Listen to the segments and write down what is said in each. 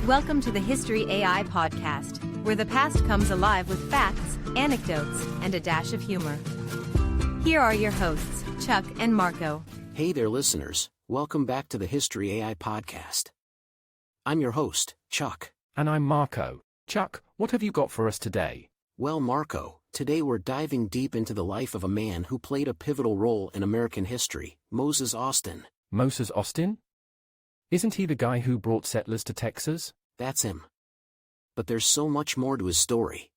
Welcome to the History AI podcast, where the past comes alive with facts, anecdotes, and a dash of humor. Here are your hosts, Chuck and Marco. Hey there, listeners. Welcome back to the History AI podcast. I'm your host, Chuck. And I'm Marco. Chuck, what have you got for us today? Well, Marco, today we're diving deep into the life of a man who played a pivotal role in American history, Moses Austin. Moses Austin? Isn't he the guy who brought settlers to Texas? That's him. But there's so much more to his story.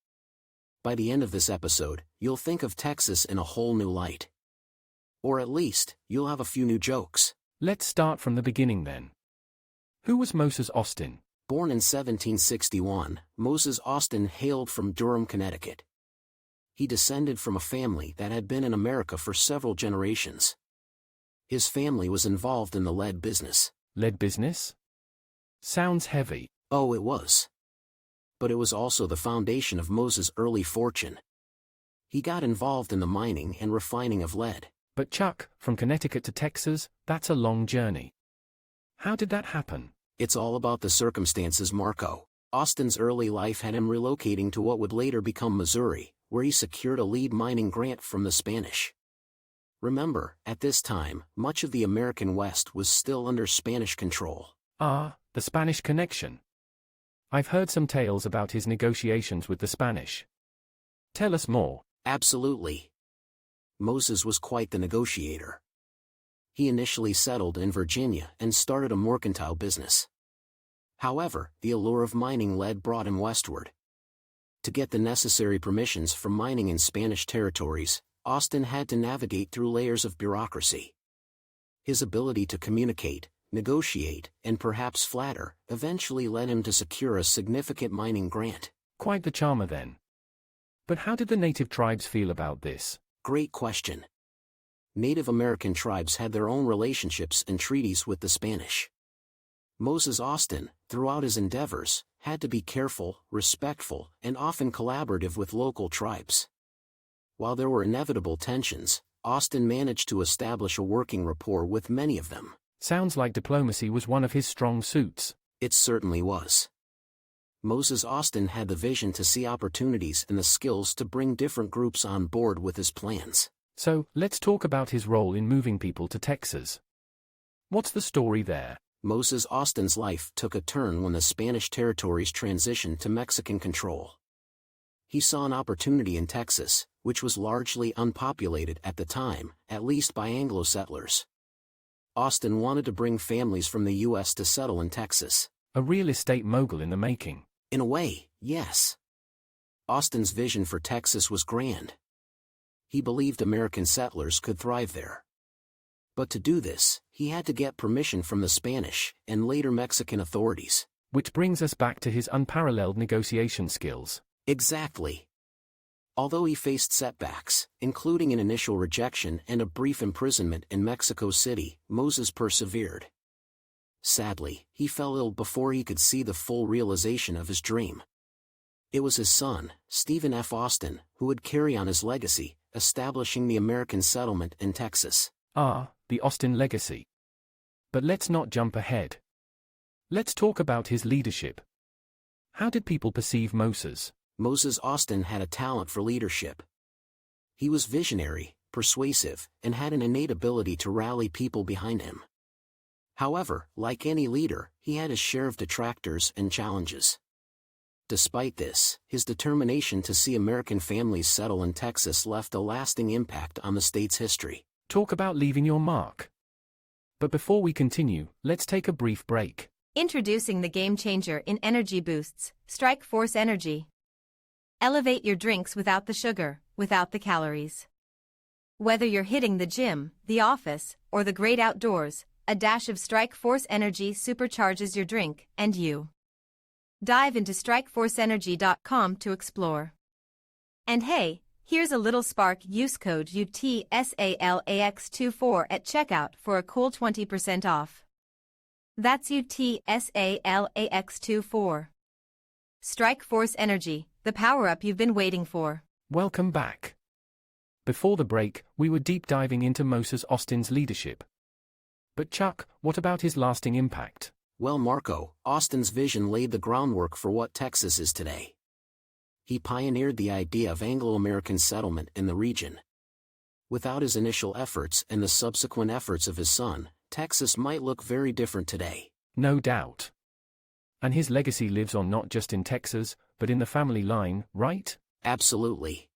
By the end of this episode, you'll think of Texas in a whole new light. Or at least, you'll have a few new jokes. Let's start from the beginning then. Who was Moses Austin? Born in 1761, Moses Austin hailed from Durham, Connecticut. He descended from a family that had been in America for several generations. His family was involved in the lead business. Lead business? Sounds heavy. Oh, it was. But it was also the foundation of Moses' early fortune. He got involved in the mining and refining of lead. But Chuck, from Connecticut to Texas, that's a long journey. How did that happen? It's all about the circumstances, Marco. Austin's early life had him relocating to what would later become Missouri, where he secured a lead mining grant from the Spanish. Remember, at this time, much of the American West was still under Spanish control. Ah, the Spanish connection. I've heard some tales about his negotiations with the Spanish. Tell us more. Absolutely. Moses was quite the negotiator. He initially settled in Virginia and started a mercantile business. However, the allure of mining lead brought him westward. To get the necessary permissions for mining in Spanish territories, Austin had to navigate through layers of bureaucracy. His ability to communicate, negotiate, and perhaps flatter eventually led him to secure a significant mining grant. Quite the charmer then. But how did the native tribes feel about this? Great question. Native American tribes had their own relationships and treaties with the Spanish. Moses Austin, throughout his endeavors, had to be careful, respectful, and often collaborative with local tribes. While there were inevitable tensions, Austin managed to establish a working rapport with many of them. Sounds like diplomacy was one of his strong suits. It certainly was. Moses Austin had the vision to see opportunities and the skills to bring different groups on board with his plans. So, let's talk about his role in moving people to Texas. What's the story there? Moses Austin's life took a turn when the Spanish territories transitioned to Mexican control. He saw an opportunity in Texas, which was largely unpopulated at the time, at least by Anglo settlers. Austin wanted to bring families from the U.S. to settle in Texas. A real estate mogul in the making. In a way, yes. Austin's vision for Texas was grand. He believed American settlers could thrive there. But to do this, he had to get permission from the Spanish and later Mexican authorities. Which brings us back to his unparalleled negotiation skills. Exactly. Although he faced setbacks, including an initial rejection and a brief imprisonment in Mexico City, Moses persevered. Sadly, he fell ill before he could see the full realization of his dream. It was his son, Stephen F. Austin, who would carry on his legacy, establishing the American settlement in Texas. Ah, the Austin legacy. But let's not jump ahead. Let's talk about his leadership. How did people perceive Moses? Moses Austin had a talent for leadership. He was visionary, persuasive, and had an innate ability to rally people behind him. However, like any leader, he had his share of detractors and challenges. Despite this, his determination to see American families settle in Texas left a lasting impact on the state's history. Talk about leaving your mark. But before we continue, let's take a brief break. Introducing the game changer in energy boosts, Strike Force Energy. Elevate your drinks without the sugar, without the calories. Whether you're hitting the gym, the office, or the great outdoors, a dash of Strike Force Energy supercharges your drink and you. Dive into strikeforceenergy.com to explore. And hey, here's a little spark. Use code UTSALAX24 at checkout for a cool 20% off. That's UTSALAX24. Strike Force Energy, the power-up you've been waiting for. Welcome back. Before the break, we were deep diving into Moses Austin's leadership. But Chuck, what about his lasting impact? Well, Marco, Austin's vision laid the groundwork for what Texas is today. He pioneered the idea of Anglo-American settlement in the region. Without his initial efforts and the subsequent efforts of his son, Texas might look very different today. No doubt. And his legacy lives on not just in Texas, but in the family line, right? Absolutely.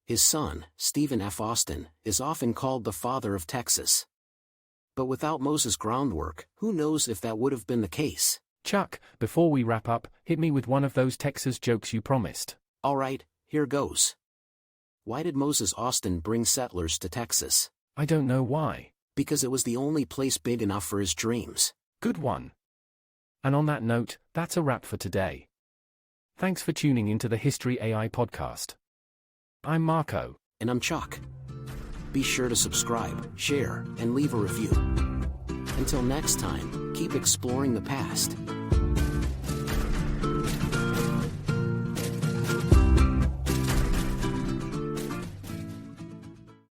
His son, Stephen F. Austin, is often called the father of Texas. But without Moses' groundwork, who knows if that would have been the case? Chuck, before we wrap up, hit me with one of those Texas jokes you promised. Alright, here goes. Why did Moses Austin bring settlers to Texas? I don't know why. Because it was the only place big enough for his dreams. Good one. And on that note, that's a wrap for today. Thanks for tuning into the History AI podcast. I'm Marco. And I'm Chuck. Be sure to subscribe, share, and leave a review. Until next time, keep exploring the past.